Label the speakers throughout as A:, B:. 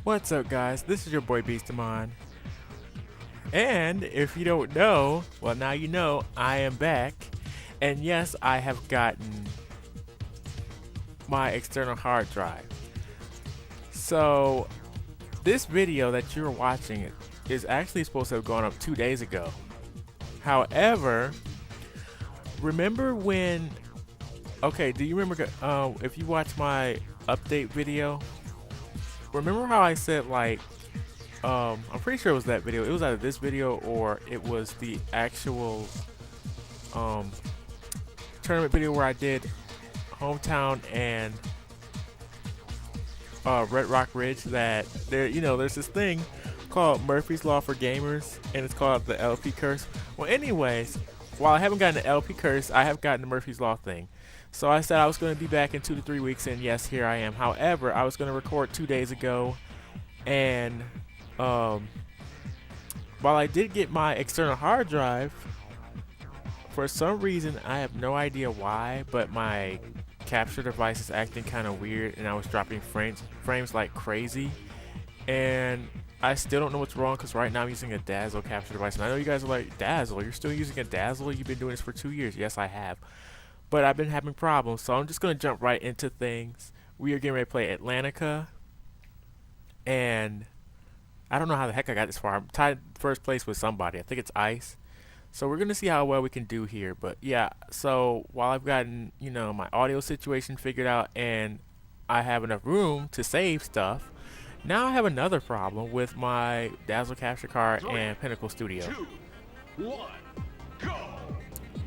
A: What's up, guys? This is your boy Beastamon. And if you don't know, well, now you know, I am back. And yes, I have gotten my external hard drive. So, this video that you're watching is actually supposed to have gone up 2 days ago. However, remember when. Okay, do you remember if you watch my update video? Remember how I said, like, I'm pretty sure it was that video. It was either this video or it was the actual tournament video where I did hometown and Red Rock Ridge. That there's this thing called Murphy's Law for gamers, and it's called the LP curse. Well, anyways, while I haven't gotten the LP curse, I have gotten the Murphy's Law thing. So I said I was going to be back in 2 to 3 weeks, and yes, here I am. However, I was going to record 2 days ago, and while I did get my external hard drive, for some reason, I have no idea why, but my capture device is acting kind of weird, and I was dropping frames like crazy, and I still don't know what's wrong, because right now I'm using a Dazzle capture device, and I know you guys are like, Dazzle? You're still using a Dazzle? You've been doing this for 2 years. Yes, I have. But I've been having problems, so I'm just going to jump right into things. We are getting ready to play Atlantica, and I don't know how the heck I got this far. I'm tied first place with somebody. I think it's Ice. So we're going to see how well we can do here. But yeah, so while I've gotten, my audio situation figured out and I have enough room to save stuff, now I have another problem with my Dazzle capture card and Pinnacle Studio.
B: 2, 1, go!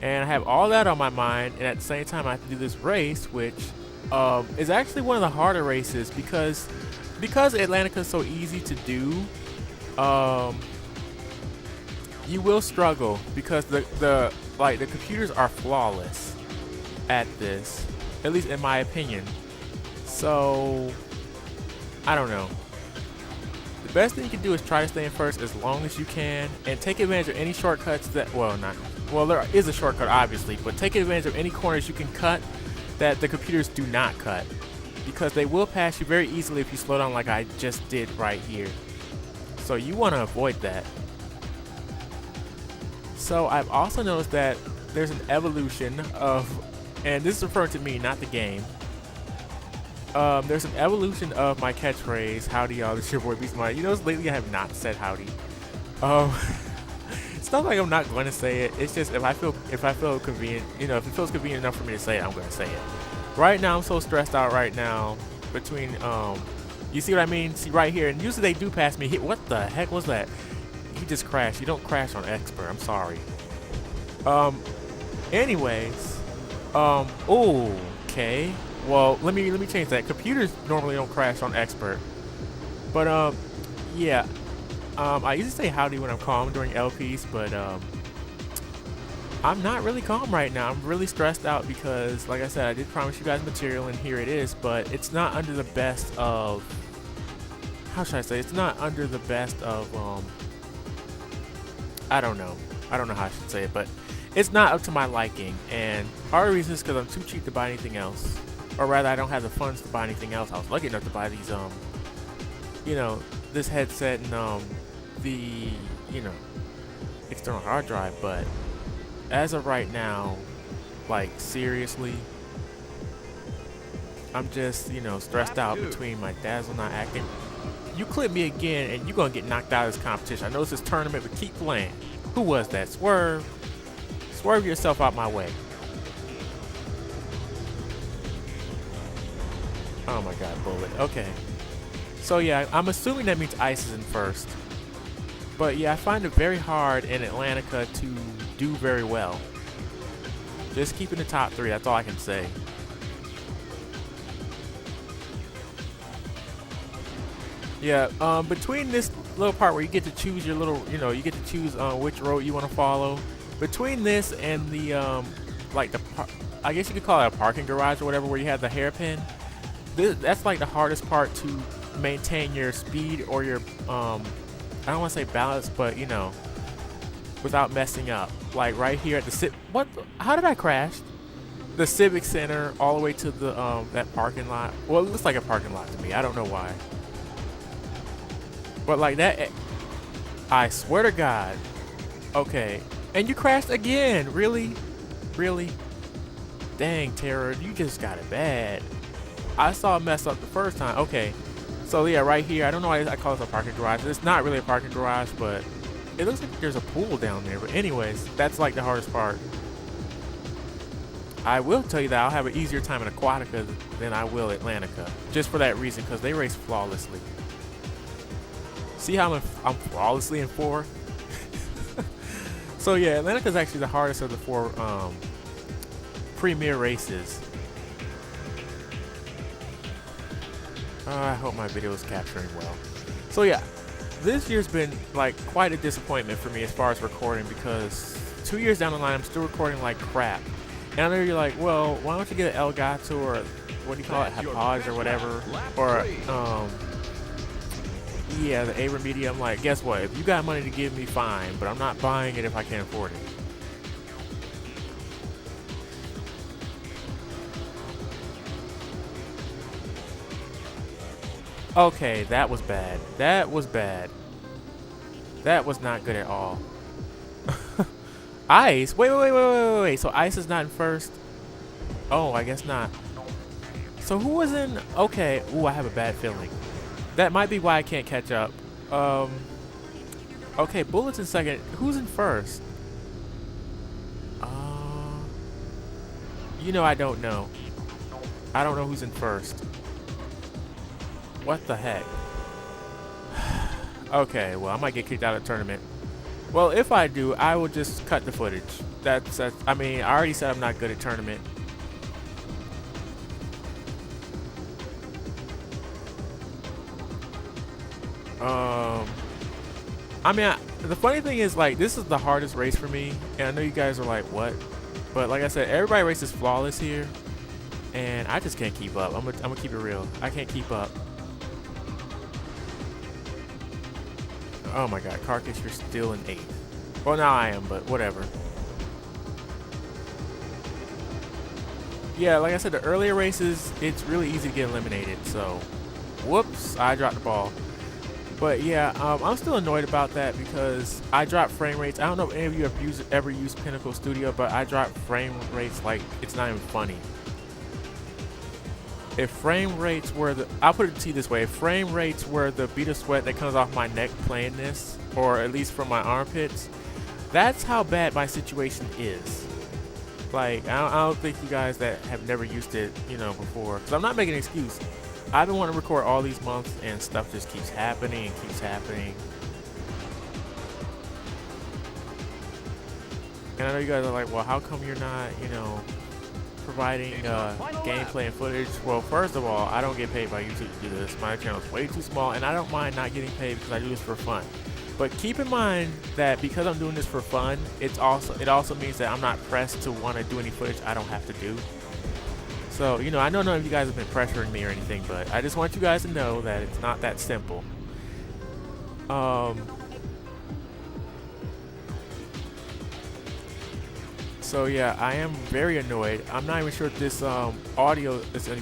A: And I have all that on my mind, and at the same time I have to do this race, which is actually one of the harder races because Atlantica is so easy to do. You will struggle because the computers are flawless at this, at least in my opinion. So I don't know. The best thing you can do is try to stay in first as long as you can, and take advantage of any shortcuts that there is a shortcut obviously, but take advantage of any corners you can cut that the computers do not cut, because they will pass you very easily if you slow down like I just did right here. So you want to avoid that. So I've also noticed that there's an evolution of, and this is referring to me, not the game. There's an evolution of my catchphrase, howdy y'all, this is your boy Beastamon. You notice lately I have not said howdy. It's not like I'm not going to say it. It's just if I feel convenient, if it feels convenient enough for me to say it, I'm going to say it. Right now I'm so stressed out right now between you see what I mean? See right here, and usually they do pass me. What the heck was that? He just crashed. You don't crash on expert. I'm sorry. Anyways, okay. Well, let me change that. Computers normally don't crash on expert, but yeah. I usually say howdy when I'm calm during LPs, but I'm not really calm right now. I'm really stressed out because, like I said, I did promise you guys material, and here it is, but it's not under the best of, how should I say, it's not under the best of, I don't know how I should say it, but it's not up to my liking, and part of the reason is because I'm too cheap to buy anything else, or rather I don't have the funds to buy anything else. I was lucky enough to buy these, this headset and the external hard drive, but as of right now, like, seriously, I'm just stressed out between my Dazzle not acting. You clip me again and you're gonna get knocked out of this competition. I know it's this tournament, but keep playing. Who was that? Swerve yourself out my way. Oh my god, bullet. Okay, so yeah, I'm assuming that means Ice is in first. But yeah, I find it very hard in Atlantica to do very well. Just keeping the top 3, that's all I can say. Yeah, between this little part where you get to choose your little, you get to choose which road you want to follow. Between this and the, I guess you could call it a parking garage or whatever, where you have the hairpin. That's like the hardest part to maintain your speed or your, I don't want to say balance, but without messing up. Like right here at the how did I crash? The Civic Center all the way to the that parking lot. Well, it looks like a parking lot to me. I don't know why. But like that, I swear to God. Okay, and you crashed again. Really, really. Dang, Terror, you just got it bad. I saw it mess up the first time. Okay, so yeah, right here. I don't know why I call this a parking garage. It's not really a parking garage, but it looks like there's a pool down there. But anyways, that's like the hardest part. I will tell you that I'll have an easier time in Aquatica than I will Atlantica. Just for that reason, because they race flawlessly. See how I'm flawlessly in 4? So yeah, Atlantica is actually the hardest of the 4 premier races. I hope my video is capturing well. So yeah, this year's been like quite a disappointment for me as far as recording, because 2 years down the line I'm still recording like crap. And I know you're like, well, why don't you get an Elgato or what do you call it, Hapage or whatever, or yeah, the A Media. I'm like, guess what? If you got money to give me, fine, but I'm not buying it if I can't afford it. Okay, that was bad. That was bad. That was not good at all. Ice? Wait. So Ice is not in first? Oh, I guess not. So who was in? Okay. Ooh, I have a bad feeling. That might be why I can't catch up. Okay, Bullet's in second. Who's in first? You know, I don't know. I don't know who's in first. What the heck? Okay, well, I might get kicked out of the tournament. Well, if I do, I will just cut the footage. That's I mean, I already said I'm not good at tournament. I mean, the funny thing is, like, this is the hardest race for me, and I know you guys are like, what? But like I said, everybody races flawless here, and I just can't keep up. I'm gonna keep it real. I can't keep up. Oh my God, Carcass, you're still in 8th. Well, now I am, but whatever. Yeah, like I said, the earlier races, it's really easy to get eliminated. So, whoops, I dropped the ball. But yeah, I'm still annoyed about that because I drop frame rates. I don't know if any of you have ever used Pinnacle Studio, but I drop frame rates like it's not even funny. If frame rates were I'll put it to you this way, if frame rates were the bead of sweat that comes off my neck playing this, or at least from my armpits, that's how bad my situation is. Like, I don't think you guys that have never used it, you know, before, because I'm not making an excuse. I've been wanting to record all these months and stuff just keeps happening and keeps happening. And I know you guys are like, well, how come you're not, you know, providing gameplay and footage? Well, first of all, I don't get paid by YouTube to do this. My channel is way too small, and I don't mind not getting paid because I do this for fun. But keep in mind that because I'm doing this for fun, it also means that I'm not pressed to want to do any footage I don't have to do. So, you know, I know none of you guys have been pressuring me or anything, but I just want you guys to know that it's not that simple. So yeah, I am very annoyed. I'm not even sure if this audio is not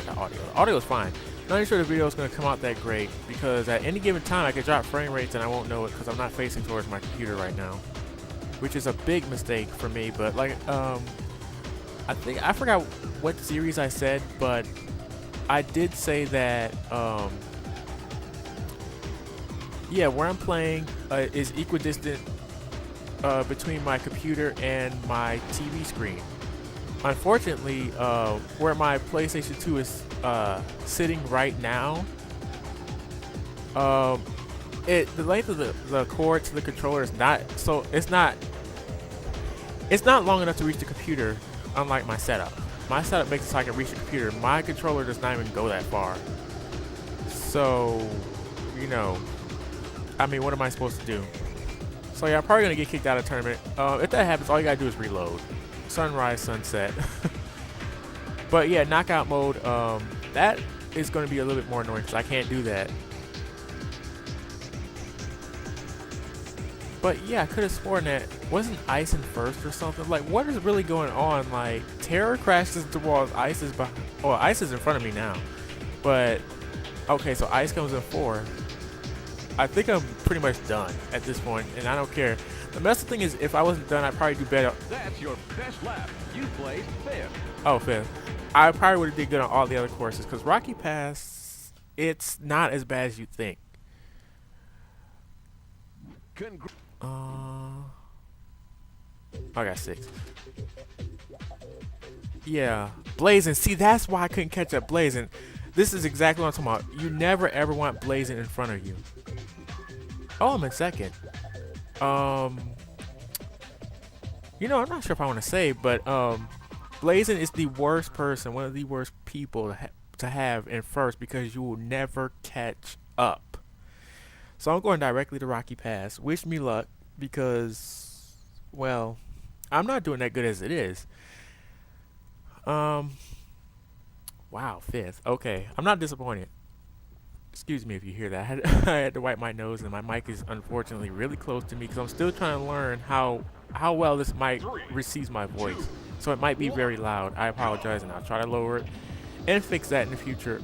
A: the audio. The audio is fine. I'm not even sure the video is going to come out that great, because at any given time I could drop frame rates and I won't know it because I'm not facing towards my computer right now, which is a big mistake for me. But like, I forgot what series I said, but I did say that yeah, where I'm playing is equidistant between my computer and my TV screen. Unfortunately, where my PlayStation 2 is sitting right now, the length of the cord to the controller is not, so it's not long enough to reach the computer, unlike my setup. My setup makes it so I can reach the computer. My controller does not even go that far. So, you know, I mean, what am I supposed to do? So yeah, I'm probably gonna get kicked out of the tournament. If that happens, all you gotta do is reload. Sunrise, sunset. But yeah, knockout mode, that is gonna be a little bit more annoying because I can't do that. But yeah, I could have sworn that wasn't Ice in first or something. Like, what is really going on? Like, Terror crashes into walls. Ice is behind. Oh, Ice is in front of me now. But okay, so Ice comes in 4. I think I'm pretty much done at this point, and I don't care. The best thing is, if I wasn't done, I'd probably do better.
B: That's your best lap. You placed fifth.
A: Oh, fifth. I probably would have did good on all the other courses, because Rocky Pass, it's not as bad as you think. I got 6. Yeah, Blazing. See, that's why I couldn't catch up Blazing. This is exactly what I'm talking about. You never ever want Blazing in front of you. Oh, I'm in second. You know, I'm not sure if I want to say, but Blazing is the worst person, one of the worst people to have in first, because you will never catch up. So I'm going directly to Rocky Pass. Wish me luck, because, well, I'm not doing that good as it is. Wow, 5th. Okay, I'm not disappointed. Excuse me if you hear that. I had to wipe my nose, and my mic is unfortunately really close to me because I'm still trying to learn how well this mic receives my voice. So it might be very loud. I apologize, and I'll try to lower it and fix that in the future.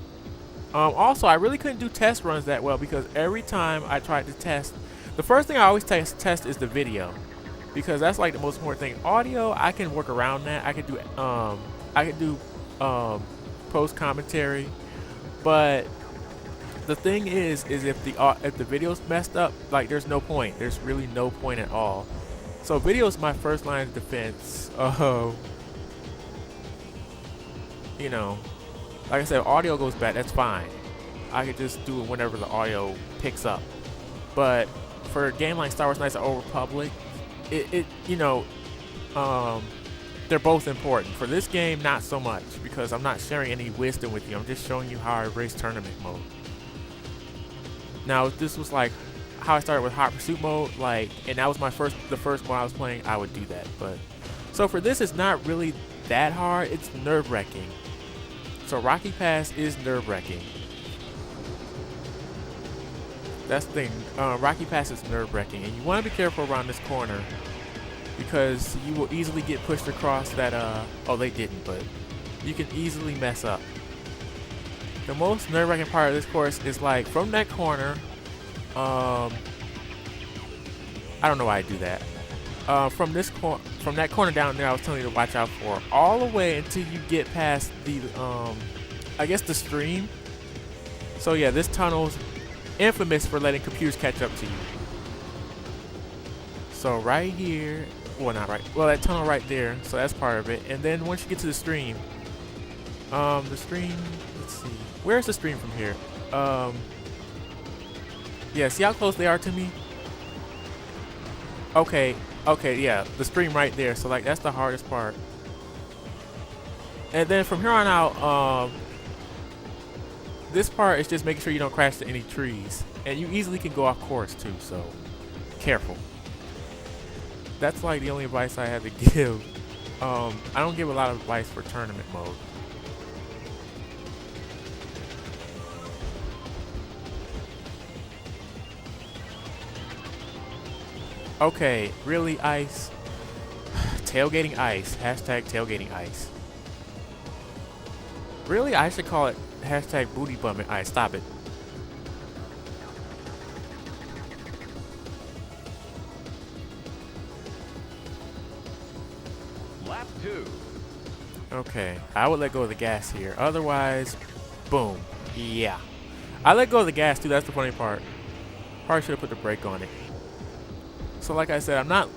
A: Also, I really couldn't do test runs that well, because every time I tried to test, the first thing I always test is the video, because that's like the most important thing. Audio, I can work around that. I could do post commentary, but the thing is if the video's messed up, like, there's no point. There's really no point at all. So video is my first line of defense. You know, like I said, if audio goes bad, that's fine. I could just do it whenever the audio picks up. But for a game like Star Wars Knights of the Old Republic, you know, they're both important. For this game, not so much, because I'm not sharing any wisdom with you. I'm just showing you how I race tournament mode. Now, if this was like how I started with Hot Pursuit mode, like, and that was the first mode I was playing, I would do that. But so for this, it's not really that hard. It's nerve-wracking. So Rocky Pass is nerve-wracking. That's the thing. Rocky Pass is nerve-wracking, and you want to be careful around this corner, because you will easily get pushed across that. Oh, they didn't, but you can easily mess up. The most nerve-wracking part of this course is like from that corner. I don't know why I do that. From that corner down there, I was telling you to watch out for, all the way until you get past the, I guess, the stream. So yeah, this tunnel's infamous for letting computers catch up to you. So right here, well, not right, well, that tunnel right there, so that's part of it. And then once you get to the stream, let's see, where's the stream from here? Yeah, see how close they are to me? Okay, yeah, the stream right there. So like, that's the hardest part. And then from here on out, this part is just making sure you don't crash to any trees, and you easily can go off course too, so careful. That's like the only advice I have to give. I don't give a lot of advice for tournament mode. Okay, really, ice? Tailgating ice. Hashtag tailgating ice. Really? I should call it hashtag booty bumming ice. Stop it.
B: Lap 2.
A: Okay, I would let go of the gas here. Otherwise, boom. Yeah. I let go of the gas too, that's the funny part. Probably should have put the brake on it. So like I said, I'm not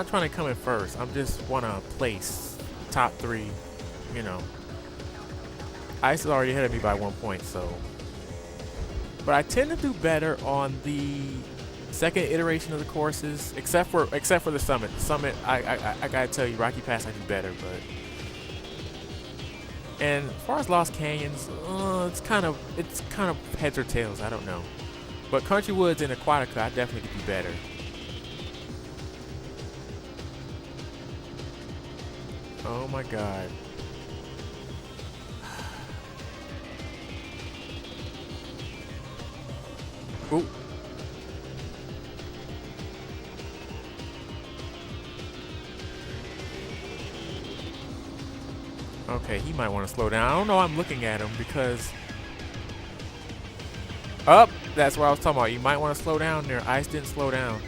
A: trying to come in first. I'm just want to place top 3, you know. Ice is already ahead of me by 1 point, so. But I tend to do better on the second iteration of the courses, except for the summit. Summit, I gotta tell you, Rocky Pass I do better, but. And as far as Lost Canyons, it's kind of heads or tails. I don't know. But Country Woods and Aquatica, I definitely could do better. Oh my god. Ooh. Okay, he might want to slow down. I don't know, I'm looking at him because... Up! That's what I was talking about. You might want to slow down there. Ice didn't slow down.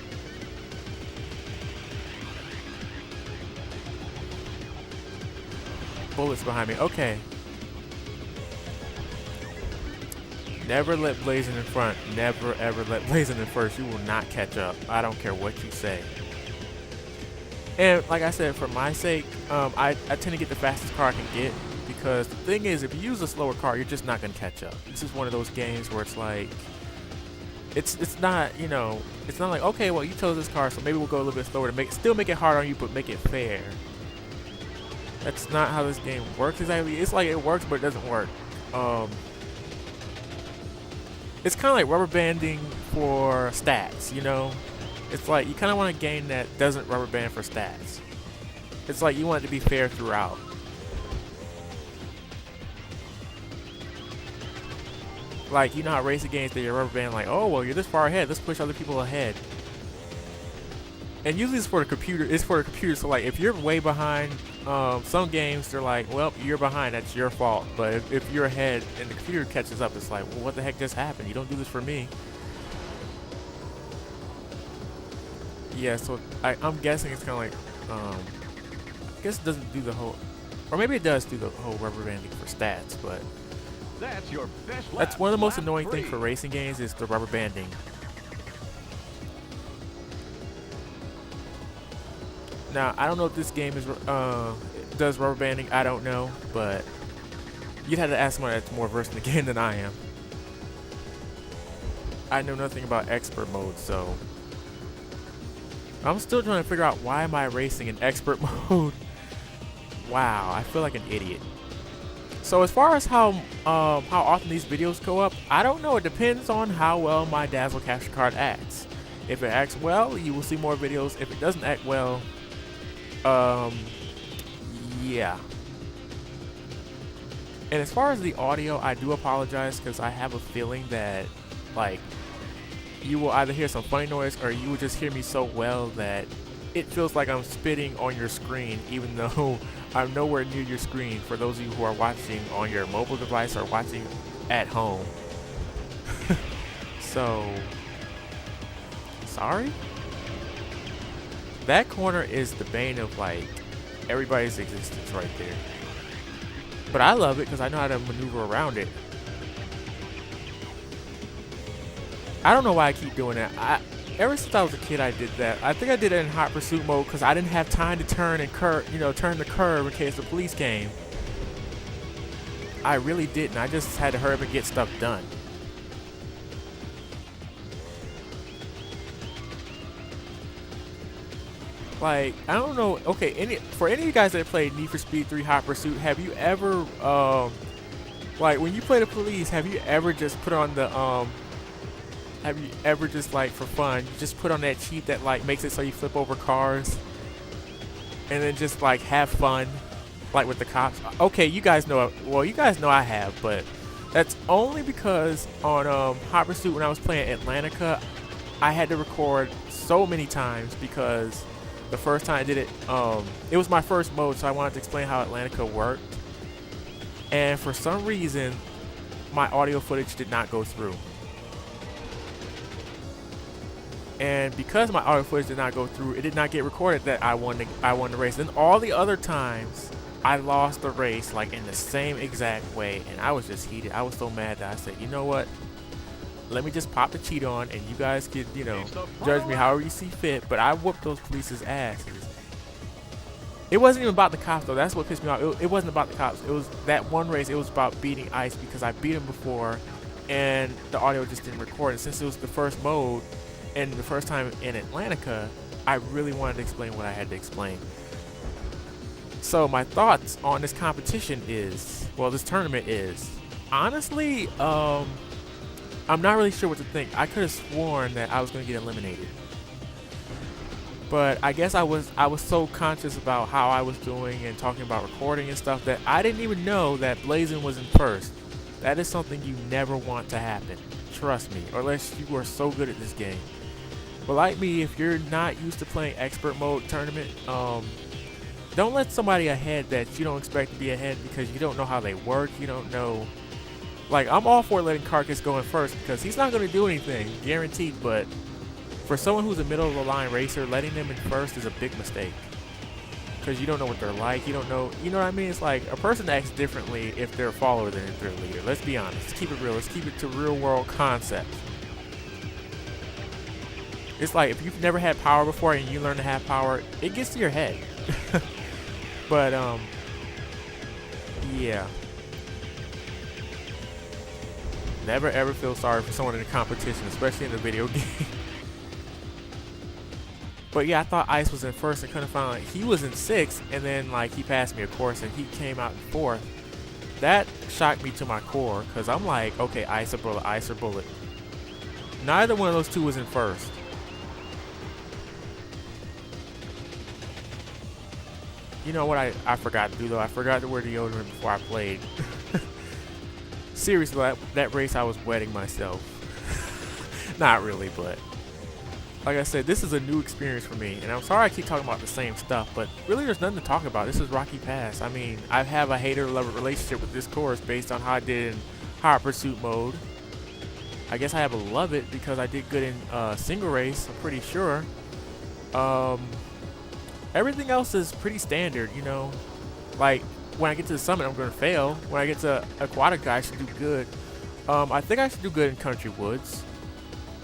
A: Bullets behind me. Okay. Never let Blazin in front. Never ever let Blazin in first. You will not catch up. I don't care what you say. And like I said, for my sake, I tend to get the fastest car I can get, because the thing is, if you use a slower car, you're just not going to catch up. This is one of those games where it's like, it's not, you know, it's not like, okay, well, you chose this car, so maybe we'll go a little bit slower to still make it hard on you, but make it fair. That's not how this game works exactly. It's like it works, but it doesn't work. It's kind of like rubber banding for stats, you know? It's like you kind of want a game that doesn't rubber band for stats. It's like you want it to be fair throughout. Like, you know how racing games that you're rubber band, like, oh, well, you're this far ahead, let's push other people ahead. And usually it's for the computer. It's for the computer. So like, if you're way behind, some games they're like, well, you're behind, that's your fault. But if you're ahead and the computer catches up, it's like, well, what the heck just happened? You don't do this for me. Yeah, so I'm guessing it's kind of like, I guess it doesn't do the whole, or maybe it does do the whole rubber banding for stats, but
B: That's your best lap.
A: that's one of the most
B: Lap
A: annoying
B: three.
A: things for racing games is the rubber banding. Now, I don't know if this game is does rubber banding. I don't know, but you'd have to ask someone that's more versed in the game than I am. I know nothing about expert mode, so I'm still trying to figure out why am I racing in expert mode. Wow, I feel like an idiot. So as far as how often these videos go up, I don't know. It depends on how well my Dazzle capture card acts. If it acts well, you will see more videos. If it doesn't act well, yeah. And as far as the audio, I do apologize because I have a feeling that, like, you will either hear some funny noise or you will just hear me so well that it feels like I'm spitting on your screen, even though I'm nowhere near your screen, for those of you who are watching on your mobile device or watching at home. So, sorry? That corner is the bane of, like, everybody's existence right there. But I love it because I know how to maneuver around it. I don't know why I keep doing that. Ever since I was a kid, I did that. I think I did it in hot pursuit mode because I didn't have time to turn and turn the curve in case the police came. I really didn't. I just had to hurry up and get stuff done. Like, I don't know. Okay, for any of you guys that played Need for Speed 3 Hot Pursuit, have you ever, like, when you play the police, have you ever just put on the, have you ever just, like, for fun, you just put on that cheat that, like, makes it so you flip over cars and then just, like, have fun, like, with the cops? Okay, you guys know, well, you guys know I have, but that's only because on Hot Pursuit, when I was playing Atlantica, I had to record so many times because the first time I did it, it was my first mode, so I wanted to explain how Atlantica worked. And for some reason, my audio footage did not go through. And because my audio footage did not go through, it did not get recorded that I won the race. And all the other times, I lost the race, like, in the same exact way. And I was just heated. I was so mad that I said, you know what? Let me just pop the cheat on, and you guys could, you know, judge me however you see fit. But I whooped those police's asses. It wasn't even about the cops, though. That's what pissed me off. It wasn't about the cops. It was that one race. It was about beating Ice because I beat him before, and the audio just didn't record. And since it was the first mode and the first time in Atlantica, I really wanted to explain what I had to explain. So my thoughts on this competition is, well, this tournament is, honestly, I'm not really sure what to think. I could have sworn that I was going to get eliminated. But I guess I was so conscious about how I was doing and talking about recording and stuff that I didn't even know that Blazin was in first. That is something you never want to happen. Trust me. Or unless you are so good at this game. But like me, if you're not used to playing expert mode tournament, don't let somebody ahead that you don't expect to be ahead because you don't know how they work. You don't know Like, I'm all for letting Carcass go in first because he's not going to do anything, guaranteed. But for someone who's a middle of the line racer, letting them in first is a big mistake. Because you don't know what they're like. You don't know, you know what I mean? It's like a person acts differently if they're a follower than if they're a leader. Let's be honest. Let's keep it real. Let's keep it to real world concepts. It's like if you've never had power before and you learn to have power, it gets to your head. But, yeah. Never ever feel sorry for someone in a competition, especially in a video game. But yeah, I thought Ice was in first and couldn't find out he was in sixth, and then like he passed me, of course, and he came out in fourth. That shocked me to my core, because I'm like, okay, Ice or Bullet, Ice or Bullet. Neither one of those two was in first. You know what I forgot to do though? I forgot to wear deodorant before I played. Seriously, that race I was wetting myself. Not really, but like I said, this is a new experience for me, and I'm sorry I keep talking about the same stuff, but really there's nothing to talk about. This is Rocky Pass. I mean, I have a hater-lover relationship with this course based on how I did in Hot Pursuit mode. I guess I have a love it because I did good in single race, I'm pretty sure. Everything else is pretty standard, you know. Like, when I get to the summit, I'm going to fail. When I get to Aquatica, I should do good. I think I should do good in Country Woods.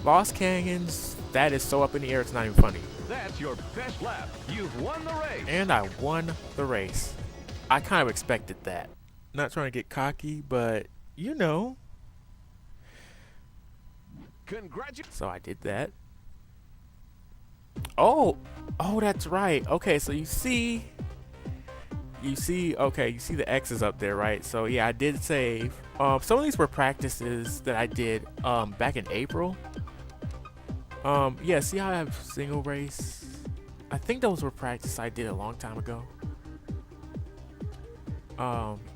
A: Lost Canyons, that is so up in the air, it's not even funny.
B: That's your best lap. You've won the race.
A: And I won the race. I kind of expected that. Not trying to get cocky, but, you know.
B: Congratulations.
A: So I did that. Oh, that's right. Okay, so you see, okay, you see the X's up there, right? So yeah, I did save. Some of these were practices that I did back in April. Yeah, see how I have single race? I think those were practices I did a long time ago.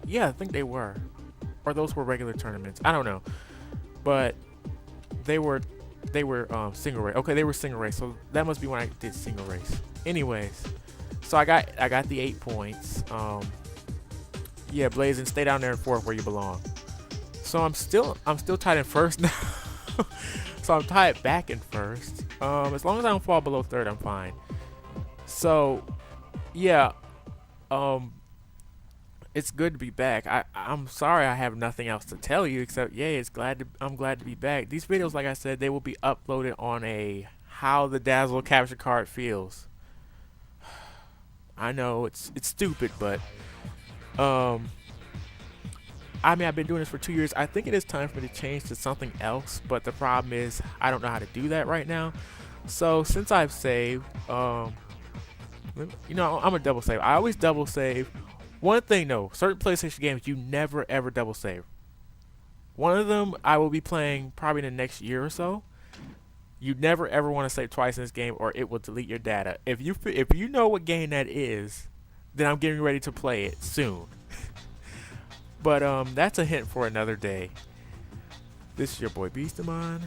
A: Yeah, I think they were. Or those were regular tournaments. I don't know. But they were single race. Okay, they were single race. So that must be when I did single race. Anyways, so I got the 8 points. Yeah, Blazing, stay down there in fourth where you belong. So I'm still tied in first now. So I'm tied back in first. As long as I don't fall below third, I'm fine. So yeah, it's good to be back. I'm sorry I have nothing else to tell you except yay, I'm glad to be back. These videos, like I said, they will be uploaded on a How the Dazzle capture card feels. I know it's stupid, but I mean, I've been doing this for 2 years. I think it is time for me to change to something else, but the problem is I don't know how to do that right now. So since I've saved, you know, I'm a double save. I always double save. One thing though, certain PlayStation games you never ever double save. One of them I will be playing probably in the next year or so. You never ever want to save twice in this game, or it will delete your data. If you know what game that is, then I'm getting ready to play it soon. But that's a hint for another day. This is your boy Beastamon,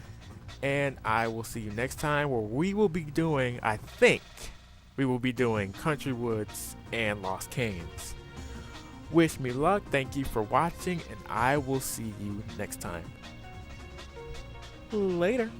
A: and I will see you next time where we will be doing, I think, we will be doing Country Woods and Lost Canyons. Wish me luck, thank you for watching, and I will see you next time. Later.